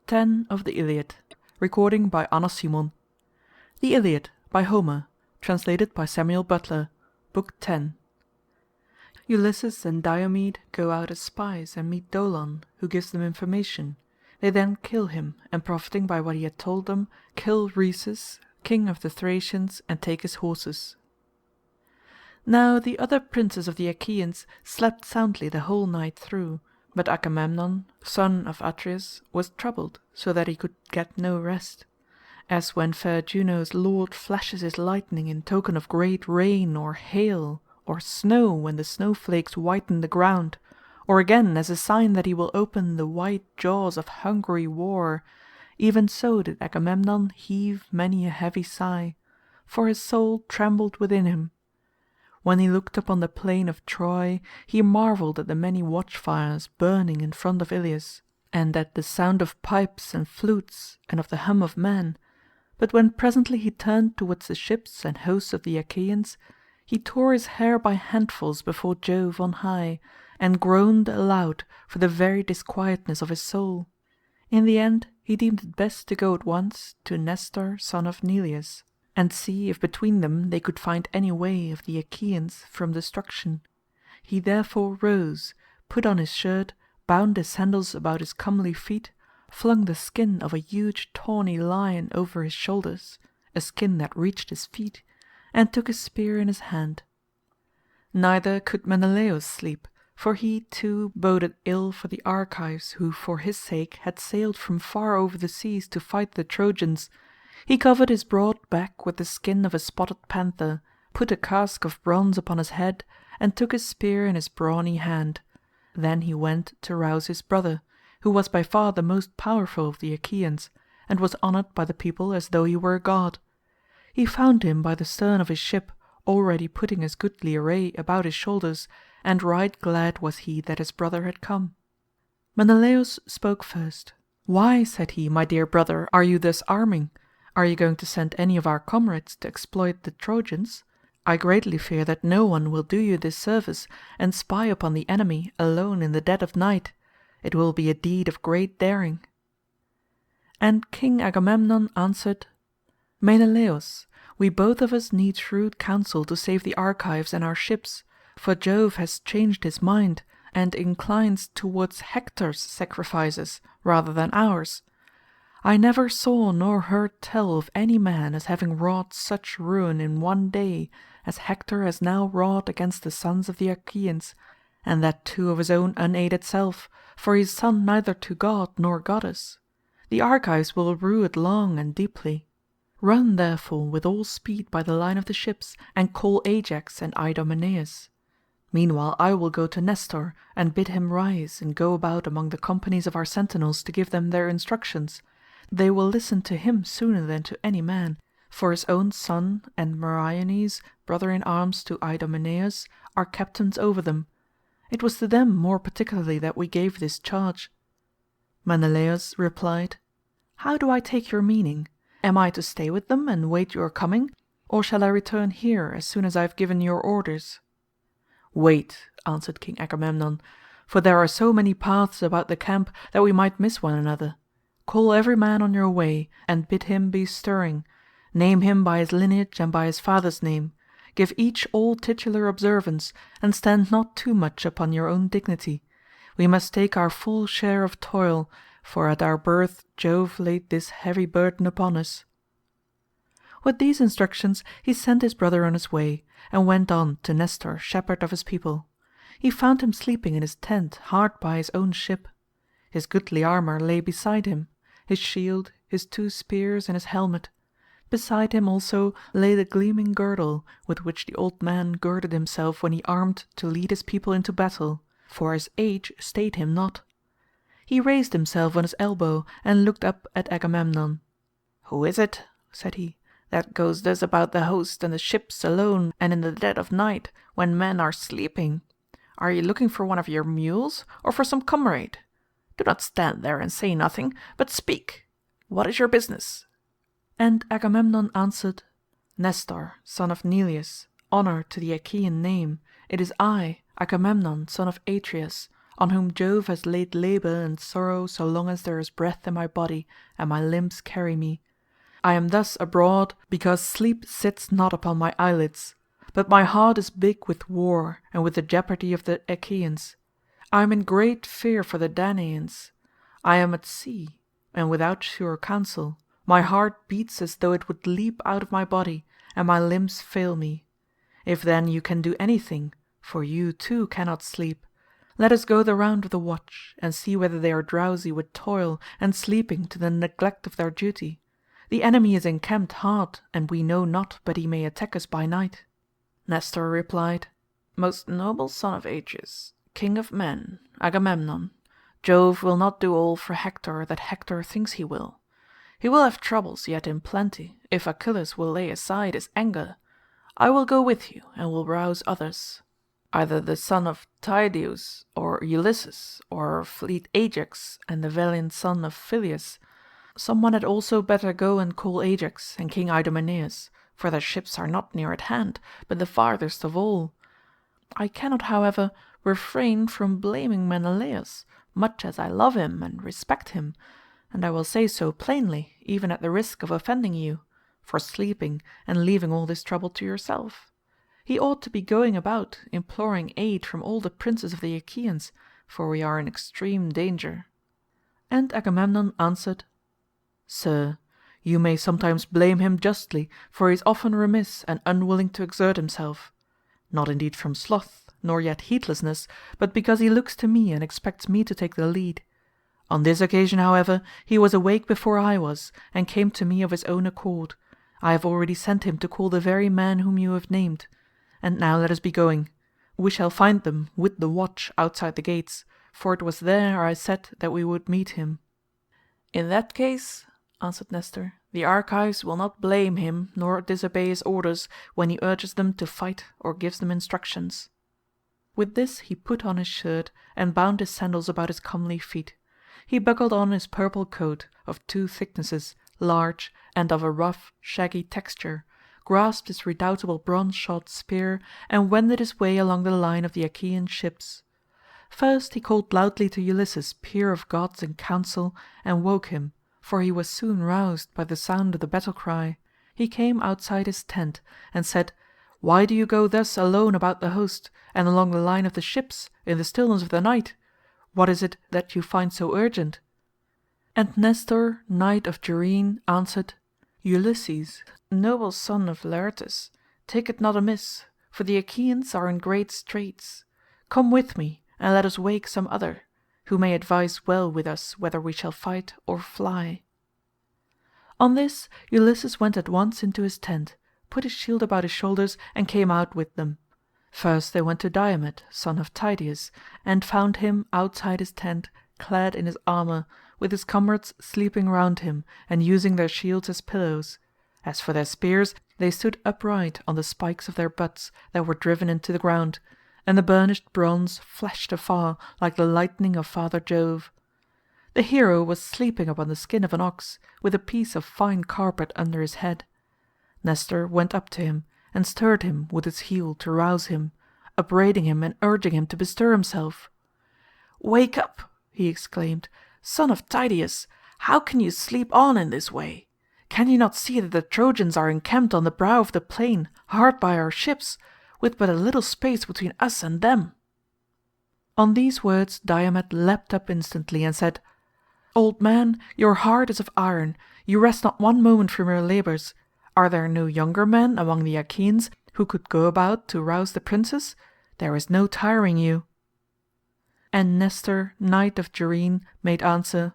Book 10 of the Iliad. Recording by Anna Simon. The Iliad by Homer. Translated by Samuel Buttler. Book 10. Ulysses and Diomed go out as spies and meet Dolon, who gives them information. They then kill him, and profiting by what he had told them, kill Rhesus, king of the Thracians, and take his horses. Now the other princes of the Achaeans slept soundly the whole night through, but Agamemnon, son of Atreus, was troubled, so that he could get no rest. As when fair Juno's lord flashes his lightning in token of great rain or hail, or snow when the snowflakes whiten the ground, or again as a sign that he will open the wide jaws of hungry war, even so did Agamemnon heave many a heavy sigh, for his soul trembled within him. When he looked upon the plain of Troy, he marvelled at the many watchfires burning in front of Ilios, and at the sound of pipes and flutes, and of the hum of men. But when presently he turned towards the ships and hosts of the Achaeans, he tore his hair by handfuls before Jove on high, and groaned aloud for the very disquietness of his soul. In the end he deemed it best to go at once to Nestor son of Neleus, and see if between them they could find any way of the Achaeans from destruction. He therefore rose, put on his shirt, bound his sandals about his comely feet, flung the skin of a huge tawny lion over his shoulders, a skin that reached his feet, and took his spear in his hand. Neither could Menelaus sleep, for he too boded ill for the Argives who for his sake had sailed from far over the seas to fight the Trojans. He covered his broad back with the skin of a spotted panther, put a casque of bronze upon his head, and took his spear in his brawny hand. Then he went to rouse his brother, who was by far the most powerful of the Achaeans, and was honoured by the people as though he were a god. He found him by the stern of his ship, already putting his goodly array about his shoulders, and right glad was he that his brother had come. Menelaus spoke first. "Why," said he, "my dear brother, are you thus arming? Are you going to send any of our comrades to exploit the Trojans? I greatly fear that no one will do you this service, and spy upon the enemy alone in the dead of night. It will be a deed of great daring." And King Agamemnon answered, "Menelaus, we both of us need shrewd counsel to save the Argives and our ships, for Jove has changed his mind, and inclines towards Hector's sacrifices rather than ours. I never saw nor heard tell of any man as having wrought such ruin in one day as Hector has now wrought against the sons of the Achaeans, and that too of his own unaided self, for he is son neither to god nor goddess. The Argives will rue it long and deeply. Run therefore with all speed by the line of the ships, and call Ajax and Idomeneus. Meanwhile I will go to Nestor, and bid him rise and go about among the companies of our sentinels to give them their instructions. They will listen to him sooner than to any man, for his own son and Meriones, brother-in-arms to Idomeneus, are captains over them. It was to them more particularly that we gave this charge." Menelaus replied, "How do I take your meaning? Am I to stay with them and wait your coming, or shall I return here as soon as I have given your orders?" "Wait," answered King Agamemnon, "for there are so many paths about the camp that we might miss one another. Call every man on your way, and bid him be stirring. Name him by his lineage and by his father's name. Give each all titular observance, and stand not too much upon your own dignity. We must take our full share of toil, for at our birth Jove laid this heavy burden upon us." With these instructions he sent his brother on his way, and went on to Nestor, shepherd of his people. He found him sleeping in his tent hard by his own ship. His goodly armour lay beside him, his shield, his 2 spears, and his helmet. Beside him also lay the gleaming girdle with which the old man girded himself when he armed to lead his people into battle, for his age stayed him not. He raised himself on his elbow and looked up at Agamemnon. "Who is it," said he, "that goes thus about the host and the ships alone and in the dead of night, when men are sleeping? Are you looking for one of your mules, or for some comrade? Do not stand there and say nothing, but speak. What is your business?" And Agamemnon answered, "Nestor, son of Neleus, honour to the Achaean name, it is I, Agamemnon son of Atreus, on whom Jove has laid labour and sorrow so long as there is breath in my body and my limbs carry me. I am thus abroad because sleep sits not upon my eyelids, but my heart is big with war and with the jeopardy of the Achaeans. I am in great fear for the Danaans. I am at sea, and without sure counsel. My heart beats as though it would leap out of my body, and my limbs fail me. If then you can do anything, for you too cannot sleep, let us go the round of the watch, and see whether they are drowsy with toil and sleeping to the neglect of their duty. The enemy is encamped hard, and we know not but he may attack us by night." Nestor replied, "Most noble son of Atreus, king of men, Agamemnon, Jove will not do all for Hector that Hector thinks he will. He will have troubles yet in plenty, if Achilles will lay aside his anger. I will go with you, and will rouse others, either the son of Tydeus, or Ulysses, or fleet Ajax, and the valiant son of Phyleus. Someone had also better go and call Ajax and King Idomeneus, for their ships are not near at hand, but the farthest of all. I cannot, however, refrain from blaming Menelaus, much as I love him and respect him, and I will say so plainly, even at the risk of offending you, for sleeping and leaving all this trouble to yourself. He ought to be going about imploring aid from all the princes of the Achaeans, for we are in extreme danger." And Agamemnon answered, "Sir, you may sometimes blame him justly, for he is often remiss and unwilling to exert himself, not indeed from sloth, nor yet heedlessness, but because he looks to me and expects me to take the lead. On this occasion, however, he was awake before I was, and came to me of his own accord. I have already sent him to call the very men whom you have named. And now let us be going. We shall find them with the watch outside the gates, for it was there I said that we would meet him." "In that case," answered Nestor, "the Argives will not blame him nor disobey his orders when he urges them to fight or gives them instructions." With this he put on his shirt and bound his sandals about his comely feet. He buckled on his purple coat, of two thicknesses, large, and of a rough, shaggy texture, grasped his redoubtable bronze-shod spear, and wended his way along the line of the Achaean ships. First he called loudly to Ulysses, peer of gods in council, and woke him, for he was soon roused by the sound of the battle-cry. He came outside his tent, and said, "Why do you go thus alone about the host, and along the line of the ships, in the stillness of the night? What is it that you find so urgent?" And Nestor, knight of Gerene, answered, "Ulysses, noble son of Laertes, take it not amiss, for the Achaeans are in great straits. Come with me, and let us wake some other, who may advise well with us whether we shall fight or fly." On this Ulysses went at once into his tent, put his shield about his shoulders, and came out with them. First they went to Diomed, son of Tydeus, and found him outside his tent, clad in his armour, with his comrades sleeping round him, and using their shields as pillows. As for their spears, they stood upright on the spikes of their butts that were driven into the ground, and the burnished bronze flashed afar like the lightning of Father Jove. The hero was sleeping upon the skin of an ox, with a piece of fine carpet under his head. Nestor went up to him, and stirred him with his heel to rouse him, upbraiding him and urging him to bestir himself. "Wake up," he exclaimed, "son of Tydeus, how can you sleep on in this way? Can you not see that the Trojans are encamped on the brow of the plain, hard by our ships, with but a little space between us and them?" On these words Diomed leapt up instantly and said, "Old man, your heart is of iron, you rest not one moment from your labours. Are there no younger men among the Achaeans who could go about to rouse the princes? There is no tiring you." And Nestor, knight of Gerene, made answer,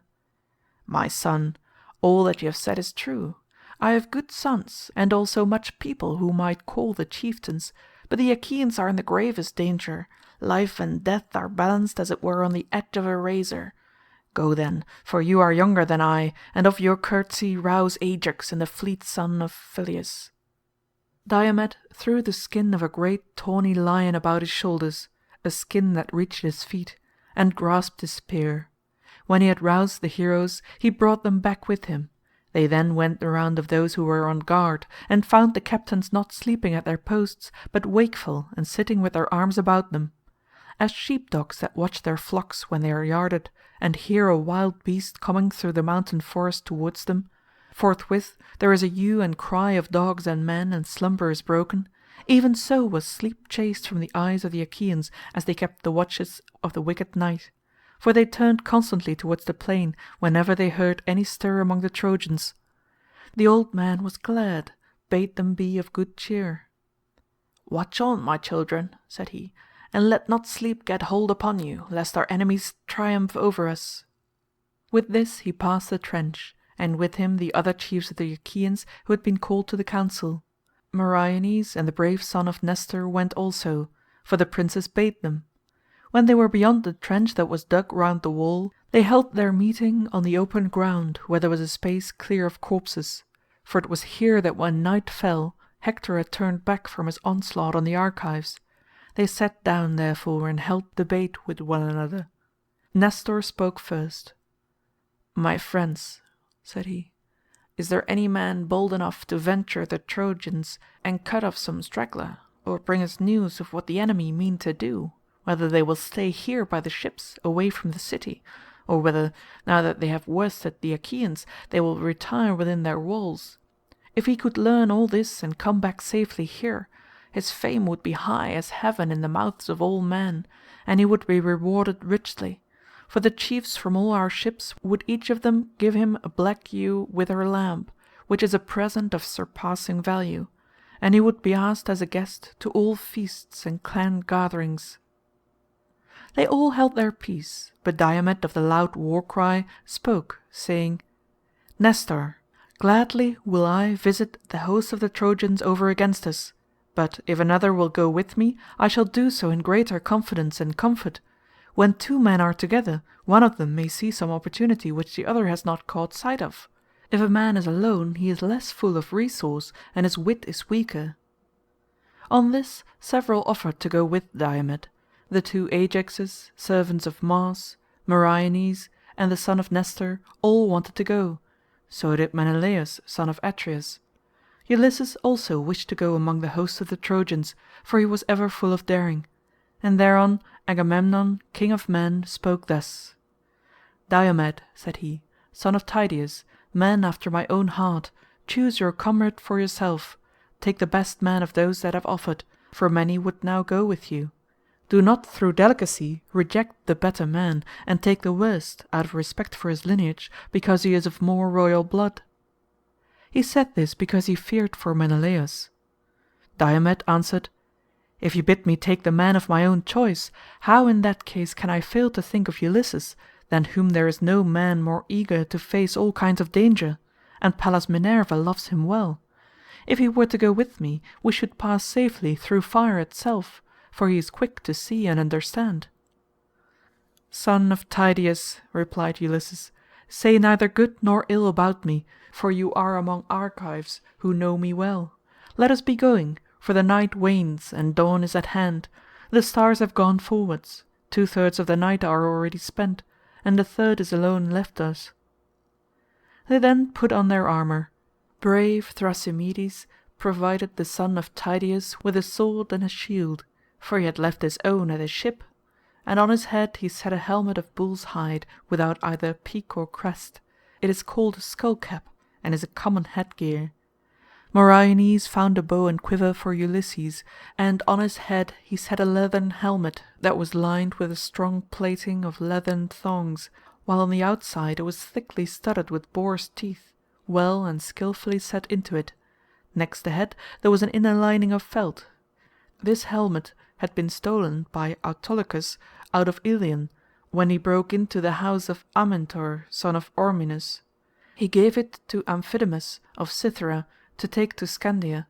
"My son, all that you have said is true. I have good sons, and also much people whom might call the chieftains, but the Achaeans are in the gravest danger. Life and death are balanced as it were on the edge of a razor. Go then, for you are younger than I, and of your courtesy rouse Ajax and the fleet son of Phyleus." Diomed threw the skin of a great tawny lion about his shoulders, a skin that reached his feet, and grasped his spear. When he had roused the heroes, he brought them back with him. They then went the round of those who were on guard, and found the captains not sleeping at their posts, but wakeful and sitting with their arms about them. as sheepdogs that watch their flocks when they are yarded, and hear a wild beast coming through the mountain forest towards them, forthwith there is a hue and cry of dogs and men, and slumber is broken, even so was sleep chased from the eyes of the Achaeans as they kept the watches of the wicked night, for they turned constantly towards the plain whenever they heard any stir among the Trojans. The old man was glad, bade them be of good cheer. "Watch on, my children," said he, "and let not sleep get hold upon you, lest our enemies triumph over us." With this he passed the trench, and with him the other chiefs of the Achaeans who had been called to the council. Meriones and the brave son of Nestor went also, for the princes bade them. When they were beyond the trench that was dug round the wall, they held their meeting on the open ground where there was a space clear of corpses, for it was here that when night fell Hector had turned back from his onslaught on the Argives. They sat down therefore and held debate with one another. Nestor spoke first. "My friends," said he, "is there any man bold enough to venture the Trojans and cut off some straggler, or bring us news of what the enemy mean to do, whether they will stay here by the ships away from the city, or whether, now that they have worsted the Achaeans, they will retire within their walls? If he could learn all this and come back safely here, his fame would be high as heaven in the mouths of all men, and he would be rewarded richly, for the chiefs from all our ships would each of them give him a black ewe with her lamb, which is a present of surpassing value, and he would be asked as a guest to all feasts and clan gatherings." They all held their peace, but Diomed of the loud war-cry spoke, saying, "Nestor, gladly will I visit the host of the Trojans over against us, but if another will go with me, I shall do so in greater confidence and comfort. When two men are together, one of them may see some opportunity which the other has not caught sight of. If a man is alone, he is less full of resource, and his wit is weaker." On this several offered to go with Diomed. The two Ajaxes, servants of Mars, Meriones, and the son of Nestor all wanted to go, so did Menelaus son of Atreus. Ulysses also wished to go among the host of the Trojans, for he was ever full of daring, and thereon Agamemnon king of men spoke thus: "Diomed," said he, "son of Tydeus, man after my own heart, choose your comrade for yourself, take the best man of those that have offered, for many would now go with you. Do not through delicacy reject the better man, and take the worst out of respect for his lineage, because he is of more royal blood." He said this because he feared for Menelaus. Diomed answered, "If you bid me take the man of my own choice, how in that case can I fail to think of Ulysses, than whom there is no man more eager to face all kinds of danger, and Pallas Minerva loves him well. If he were to go with me, we should pass safely through fire itself, for he is quick to see and understand." "Son of Tydeus," replied Ulysses, "say neither good nor ill about me, for you are among Argives who know me well. Let us be going, for the night wanes and dawn is at hand. The stars have gone forwards, 2/3 of the night are already spent, and the third is alone left us." They then put on their armour. Brave Thrasymedes provided the son of Tydeus with a sword and a shield, for he had left his own at his ship, and on his head he set a helmet of bull's hide without either peak or crest. It is called a skull cap, and is a common headgear. Meriones found a bow and quiver for Ulysses, and on his head he set a leathern helmet that was lined with a strong plating of leathern thongs, while on the outside it was thickly studded with boar's teeth, well and skilfully set into it. Next the head there was an inner lining of felt. This helmet had been stolen by Autolycus out of Ilion, when he broke into the house of Amyntor son of Ormenus. He gave it to Amphidamas of Cythera to take to Scandia,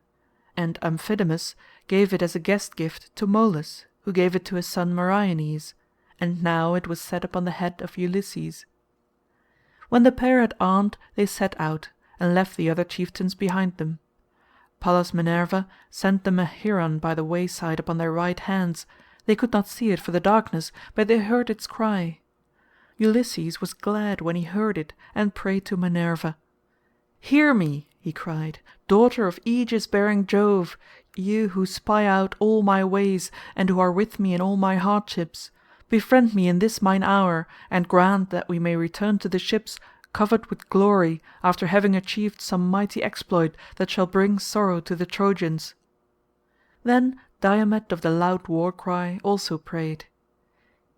and Amphidamas gave it as a guest gift to Molus, who gave it to his son Meriones, and now it was set upon the head of Ulysses. When the pair had armed they set out, and left the other chieftains behind them. Pallas Minerva sent them a heron by the wayside upon their right hands. They could not see it for the darkness, but they heard its cry. Ulysses was glad when he heard it, and prayed to Minerva. "Hear me, he cried, "daughter of aegis-bearing Jove, you who spy out all my ways and who are with me in all my hardships, befriend me in this mine hour, and grant that we may return to the ships covered with glory after having achieved some mighty exploit that shall bring sorrow to the Trojans." Then Diomed of the loud war-cry also prayed.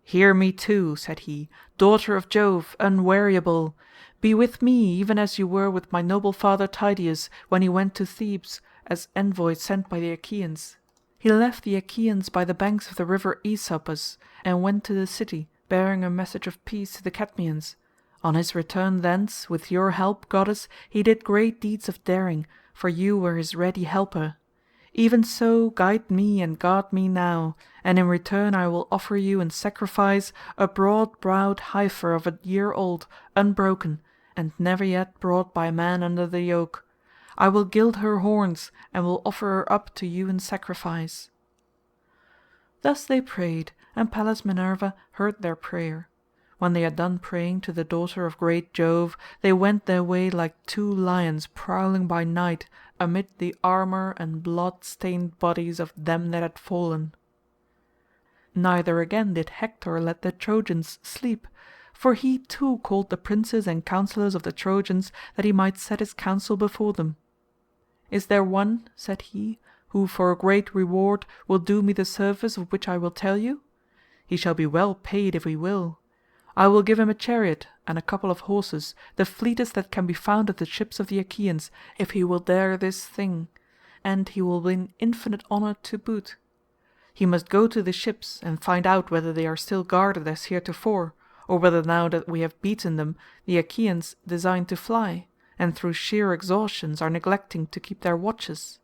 "Hear me too," said he, "daughter of Jove, unweariable. Be with me even as you were with my noble father Tydeus when he went to Thebes as envoy sent by the Achaeans. He left the Achaeans by the banks of the river Aesopus and went to the city bearing a message of peace to the Cadmeans. On his return thence, with your help, goddess, he did great deeds of daring, for you were his ready helper. Even so guide me and guard me now, and in return I will offer you in sacrifice a broad-browed heifer of a year old, unbroken, and never yet brought by man under the yoke. I will gild her horns, and will offer her up to you in sacrifice." Thus they prayed, and Pallas Minerva heard their prayer. When they had done praying to the daughter of great Jove, they went their way like two lions prowling by night amid the armour and blood-stained bodies of them that had fallen. Neither again did Hector let the Trojans sleep, for he too called the princes and counsellors of the Trojans that he might set his counsel before them. "Is there one," said he, "who for a great reward will do me the service of which I will tell you? He shall be well paid if he will. I will give him a chariot and a couple of horses, the fleetest that can be found of the ships of the Achaeans, if he will dare this thing, and he will win infinite honour to boot. He must go to the ships and find out whether they are still guarded as heretofore, or whether now that we have beaten them the Achaeans design to fly, and through sheer exhaustion are neglecting to keep their watches."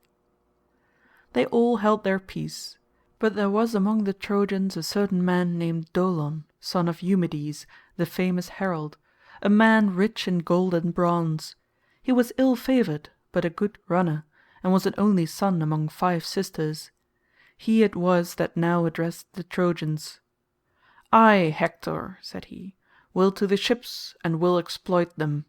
They all held their peace, but there was among the Trojans a certain man named Dolon, son of Eumedes, the famous herald, a man rich in gold and bronze. He was ill-favoured, but a good runner, and was an only son among 5 sisters. He it was that now addressed the Trojans. "I, Hector," said he, "will to the ships and will exploit them.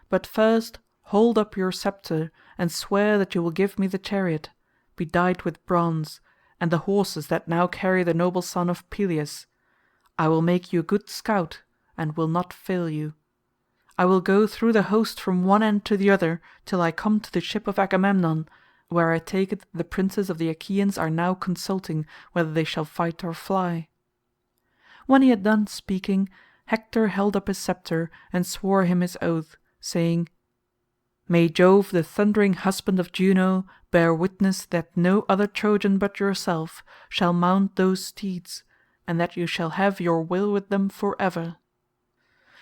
But first hold up your sceptre and swear that you will give me the chariot, bedight with bronze, and the horses that now carry the noble son of Peleus. I will make you a good scout, and will not fail you. I will go through the host from one end to the other till I come to the ship of Agamemnon, where I take it the princes of the Achaeans are now consulting whether they shall fight or fly." When he had done speaking, Hector held up his sceptre and swore him his oath, saying, "May Jove the thundering husband of Juno bear witness that no other Trojan but yourself shall mount those steeds, and that you shall have your will with them for ever."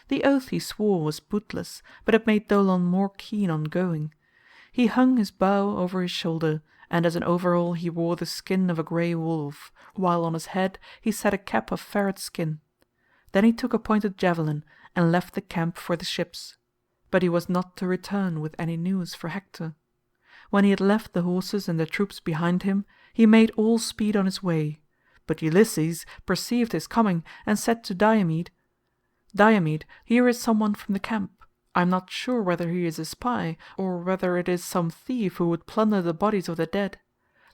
The oath he swore was bootless, but it made Dolon more keen on going. He hung his bow over his shoulder, and as an overall he wore the skin of a grey wolf, while on his head he set a cap of ferret skin. Then he took a pointed javelin and left the camp for the ships. But he was not to return with any news for Hector. When he had left the horses and the troops behind him, he made all speed on his way. But Ulysses perceived his coming and said to Diomed, "Diomed, here is some one from the camp. I am not sure whether he is a spy, or whether it is some thief who would plunder the bodies of the dead.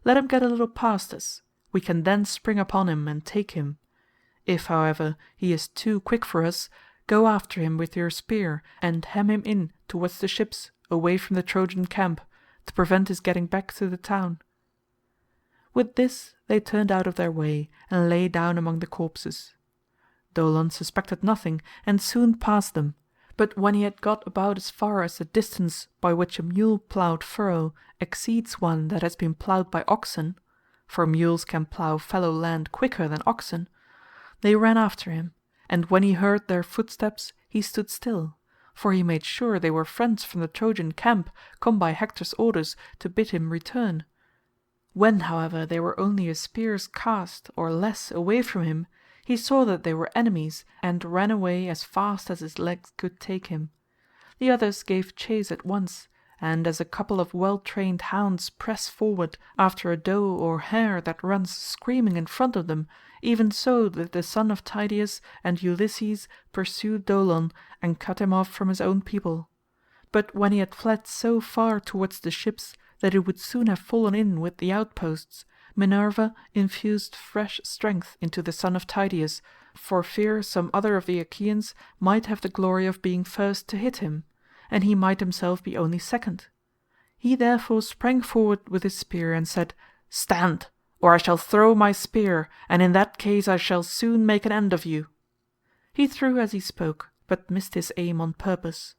Let him get a little past us. We can then spring upon him and take him. If, however, he is too quick for us, go after him with your spear and hem him in towards the ships away from the Trojan camp, to prevent his getting back to the town." With this they turned out of their way and lay down among the corpses. Dolon suspected nothing and soon passed them, but when he had got about as far as the distance by which a mule-ploughed furrow exceeds one that has been ploughed by oxen, for mules can plough fallow land quicker than oxen, they ran after him, and when he heard their footsteps he stood still, for he made sure they were friends from the Trojan camp come by Hector's orders to bid him return. When, however, they were only a spear's cast or less away from him, he saw that they were enemies and ran away as fast as his legs could take him. The others gave chase at once, and as a couple of well-trained hounds press forward after a doe or hare that runs screaming in front of them, even so did the son of Tydeus and Ulysses pursue Dolon and cut him off from his own people. But when he had fled so far towards the ships that he would soon have fallen in with the outposts, Minerva infused fresh strength into the son of Tydeus, for fear some other of the Achaeans might have the glory of being first to hit him, and he might himself be only second. He therefore sprang forward with his spear and said, "Stand, or I shall throw my spear, and in that case I shall soon make an end of you." He threw as he spoke, but missed his aim on purpose.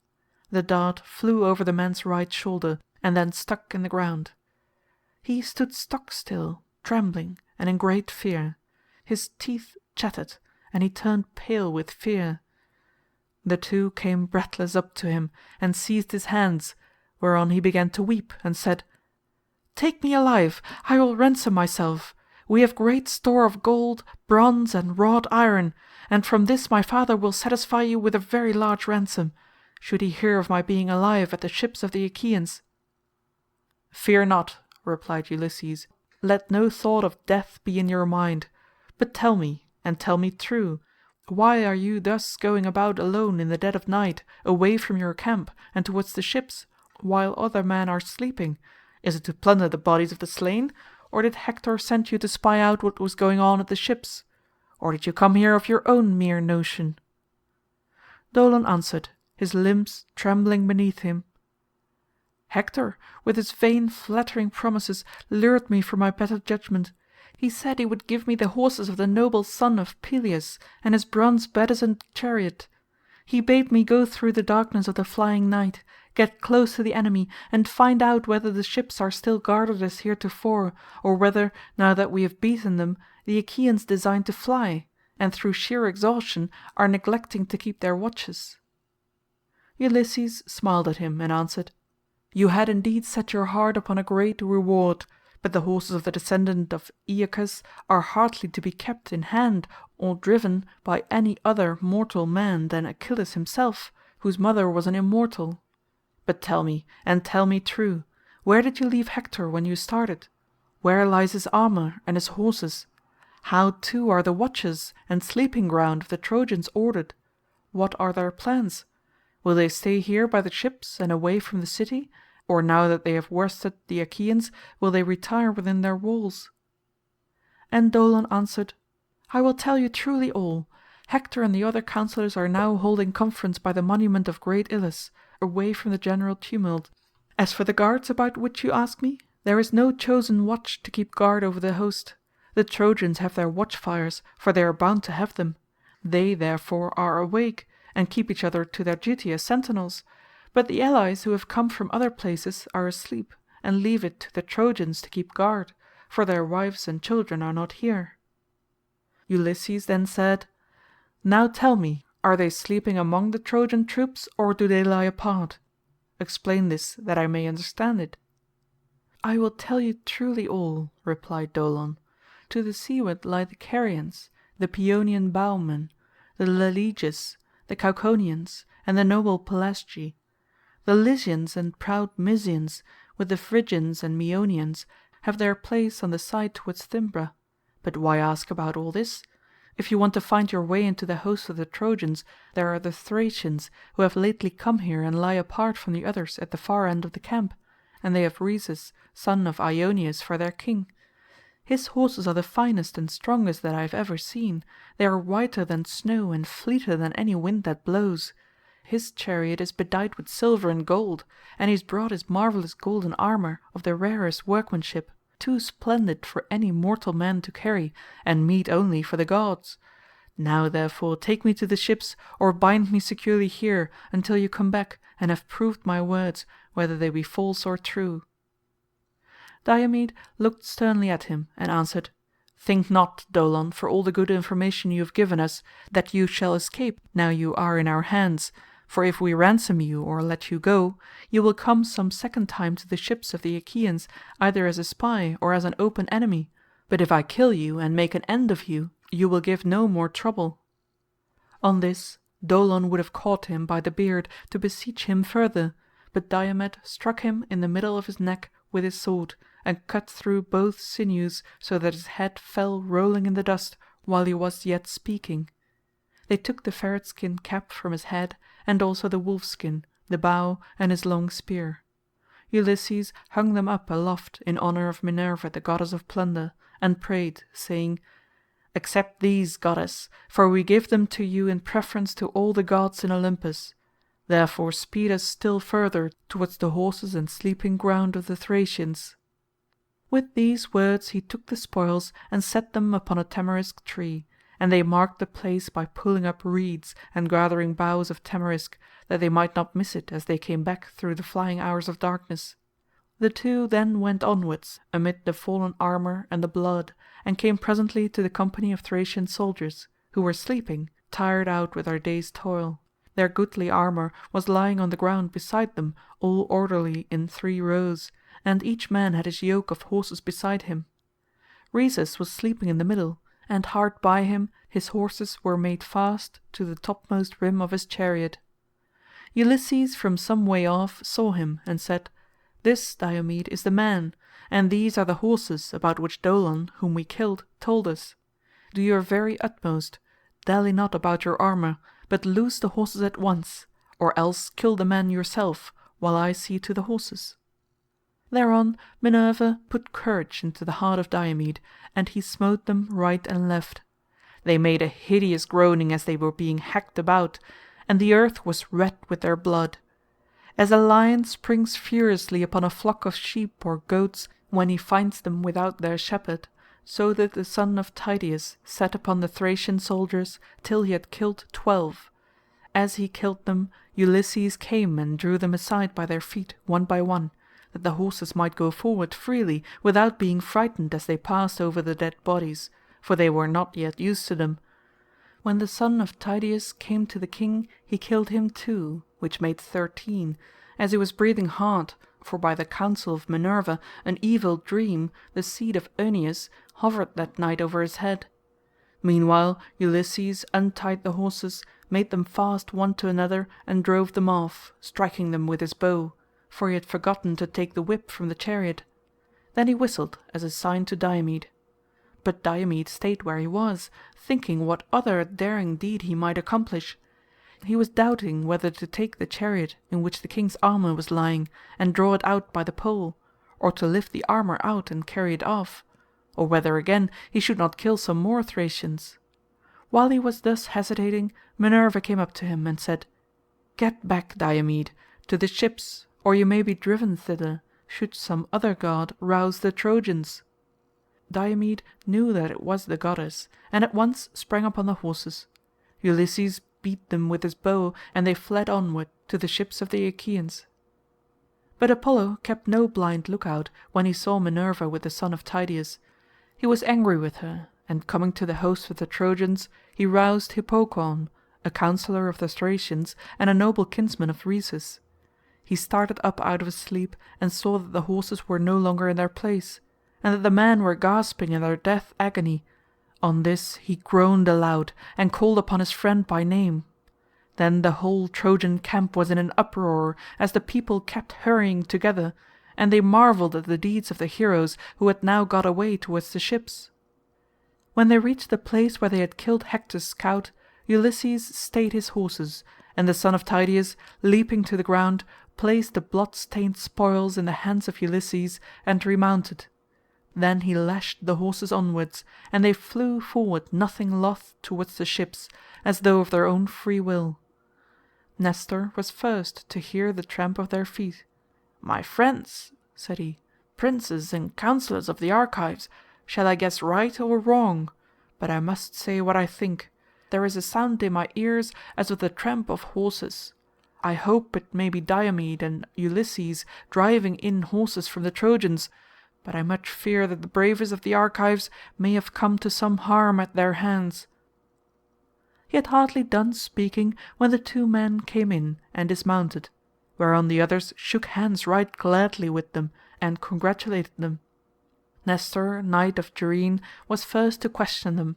The dart flew over the man's right shoulder and then stuck in the ground. He stood stock still, trembling and in great fear. His teeth chattered, and he turned pale with fear. The two came breathless up to him and seized his hands, whereon he began to weep and said, "Take me alive, I will ransom myself. We have great store of gold, bronze, and wrought iron, and from this my father will satisfy you with a very large ransom, should he hear of my being alive at the ships of the Achaeans." "Fear not," replied Ulysses. "Let no thought of death be in your mind, but tell me, and tell me true, why are you thus going about alone in the dead of night, away from your camp and towards the ships, while other men are sleeping? Is it to plunder the bodies of the slain, or did Hector send you to spy out what was going on at the ships? Or did you come here of your own mere notion?" Dolon answered, his limbs trembling beneath him. "Hector, with his vain flattering promises, lured me from my better judgment. He said he would give me the horses of the noble son of Peleus and his bronze bedizened chariot. He bade me go through the darkness of the flying night, get close to the enemy, and find out whether the ships are still guarded as heretofore, or whether, now that we have beaten them, the Achaeans design to fly, and through sheer exhaustion are neglecting to keep their watches." Ulysses smiled at him and answered, "You had indeed set your heart upon a great reward, but the horses of the descendant of Aeacus are hardly to be kept in hand or driven by any other mortal man than Achilles himself, whose mother was an immortal. But tell me, and tell me true, where did you leave Hector when you started? Where lies his armour and his horses? How too are the watches and sleeping ground of the Trojans ordered? What are their plans? Will they stay here by the ships and away from the city, or now that they have worsted the Achaeans, will they retire within their walls?" And Dolon answered, "I will tell you truly all. Hector and the other councillors are now holding conference by the monument of great Ilus, away from the general tumult. As for the guards about which you ask me, there is no chosen watch to keep guard over the host. The Trojans have their watchfires, for they are bound to have them. They, therefore, are awake, and keep each other to their duty as sentinels, but the allies who have come from other places are asleep, and leave it to the Trojans to keep guard, for their wives and children are not here." Ulysses then said, "Now tell me, are they sleeping among the Trojan troops, or do they lie apart? Explain this that I may understand it." "I will tell you truly all," replied Dolon. "To the seaward lie the Carians, the Paeonian bowmen, the Leleges, the Cauconians, and the noble Pelasgi. The Lycians and proud Mysians, with the Phrygians and Meonians, have their place on the side towards Thymbra. But why ask about all this? If you want to find your way into the host of the Trojans, there are the Thracians, who have lately come here and lie apart from the others at the far end of the camp, and they have Rhesus, son of Ioneus, for their king. His horses are the finest and strongest that I have ever seen. They are whiter than snow and fleeter than any wind that blows. His chariot is bedight with silver and gold, and he has brought his marvellous golden armour of the rarest workmanship, too splendid for any mortal man to carry, and meet only for the gods. Now therefore take me to the ships, or bind me securely here until you come back and have proved my words, whether they be false or true." Diomed looked sternly at him and answered, "Think not, Dolon, for all the good information you have given us, that you shall escape now you are in our hands, for if we ransom you or let you go, you will come some second time to the ships of the Achaeans either as a spy or as an open enemy, but if I kill you and make an end of you, you will give no more trouble." On this Dolon would have caught him by the beard to beseech him further, but Diomed struck him in the middle of his neck with his sword, and cut through both sinews so that his head fell rolling in the dust while he was yet speaking. They took the ferret skin cap from his head and also the wolf skin, the bow, and his long spear. Ulysses hung them up aloft in honour of Minerva the goddess of plunder, and prayed, saying, "Accept these, goddess, for we give them to you in preference to all the gods in Olympus. Therefore speed us still further towards the horses and sleeping ground of the Thracians." With these words he took the spoils and set them upon a tamarisk tree, and they marked the place by pulling up reeds and gathering boughs of tamarisk, that they might not miss it as they came back through the flying hours of darkness. The two then went onwards amid the fallen armour and the blood, and came presently to the company of Thracian soldiers, who were sleeping, tired out with their day's toil. Their goodly armour was lying on the ground beside them, all orderly in 3 rows, and each man had his yoke of horses beside him. Rhesus was sleeping in the middle, and hard by him his horses were made fast to the topmost rim of his chariot. Ulysses from some way off saw him and said, "This, Diomed, is the man, and these are the horses about which Dolon, whom we killed, told us. Do your very utmost, dally not about your armour, but loose the horses at once, or else kill the man yourself, while I see to the horses." Thereon Minerva put courage into the heart of Diomed, and he smote them right and left. They made a hideous groaning as they were being hacked about, and the earth was red with their blood. As a lion springs furiously upon a flock of sheep or goats when he finds them without their shepherd, so did the son of Tydeus set upon the Thracian soldiers till he had killed 12. As he killed them, Ulysses came and drew them aside by their feet one by one, that the horses might go forward freely without being frightened as they passed over the dead bodies, for they were not yet used to them. When the son of Tydeus came to the king he killed him too, which made 13, as he was breathing hard, for by the counsel of Minerva an evil dream, the seed of Oeneus, hovered that night over his head. Meanwhile Ulysses untied the horses, made them fast one to another, and drove them off, striking them with his bow, for he had forgotten to take the whip from the chariot. Then he whistled as a sign to Diomed. But Diomed stayed where he was, thinking what other daring deed he might accomplish. He was doubting whether to take the chariot in which the king's armour was lying, and draw it out by the pole, or to lift the armour out and carry it off, or whether again he should not kill some more Thracians. While he was thus hesitating, Minerva came up to him and said, "Get back, Diomed, to the ships, or you may be driven thither, should some other god rouse the Trojans." Diomed knew that it was the goddess, and at once sprang upon the horses. Ulysses beat them with his bow, and they fled onward to the ships of the Achaeans. But Apollo kept no blind lookout when he saw Minerva with the son of Tydeus. He was angry with her, and coming to the host of the Trojans, he roused Hippocoon, a counsellor of the Thracians and a noble kinsman of Rhesus. He started up out of his sleep and saw that the horses were no longer in their place, and that the men were gasping in their death agony. On this he groaned aloud and called upon his friend by name. Then the whole Trojan camp was in an uproar as the people kept hurrying together, and they marvelled at the deeds of the heroes who had now got away towards the ships. When they reached the place where they had killed Hector's scout, Ulysses stayed his horses, and the son of Tydeus, leaping to the ground, placed the blood-stained spoils in the hands of Ulysses and remounted. Then he lashed the horses onwards, and they flew forward nothing loth towards the ships, as though of their own free will. Nestor was first to hear the tramp of their feet. "My friends," said he, "princes and counsellors of the Argives, shall I guess right or wrong? But I must say what I think. There is a sound in my ears as of the tramp of horses. I hope it may be Diomed and Ulysses driving in horses from the Trojans, but I much fear that the bravest of the Argives may have come to some harm at their hands." He had hardly done speaking when the 2 men came in and dismounted, whereon the others shook hands right gladly with them and congratulated them. Nestor, knight of Gerene, was first to question them.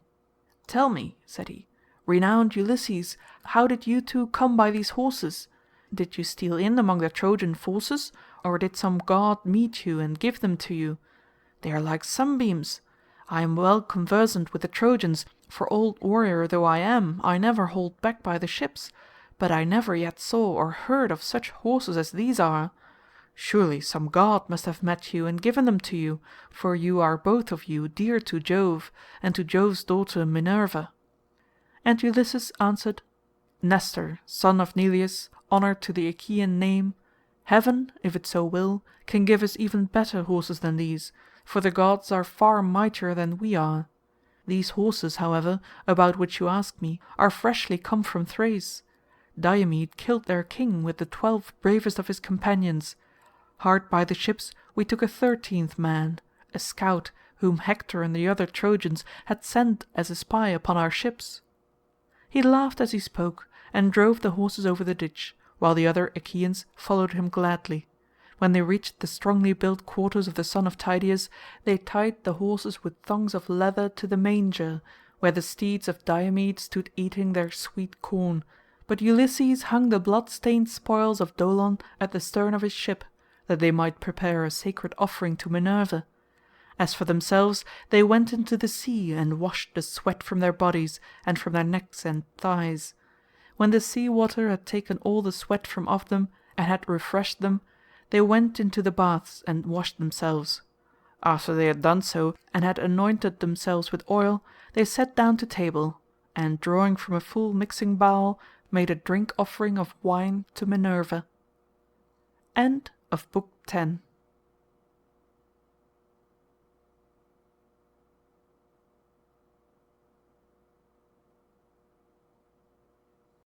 "Tell me," said he, "renowned Ulysses, how did you 2 come by these horses? Did you steal in among the Trojan forces, or did some god meet you and give them to you? They are like sunbeams. I am well conversant with the Trojans, for old warrior though I am, I never hold back by the ships, but I never yet saw or heard of such horses as these are. Surely some god must have met you and given them to you, for you are both of you dear to Jove, and to Jove's daughter Minerva." And Ulysses answered, "Nestor, son of Neleus, honour to the Achaean name, heaven, if it so will, can give us even better horses than these, for the gods are far mightier than we are. These horses, however, about which you ask me, are freshly come from Thrace. Diomed killed their king with the 12 bravest of his companions. Hard by the ships we took a 13th man, a scout whom Hector and the other Trojans had sent as a spy upon our ships." He laughed as he spoke, and drove the horses over the ditch, while the other Achaeans followed him gladly. When they reached the strongly built quarters of the son of Tydeus, they tied the horses with thongs of leather to the manger, where the steeds of Diomed stood eating their sweet corn, but Ulysses hung the blood-stained spoils of Dolon at the stern of his ship, that they might prepare a sacred offering to Minerva. As for themselves, they went into the sea and washed the sweat from their bodies and from their necks and thighs. When the sea water had taken all the sweat from off them and had refreshed them, they went into the baths and washed themselves. After they had done so and had anointed themselves with oil, they sat down to table, and drawing from a full mixing bowl, made a drink offering of wine to Minerva. End of Book 10.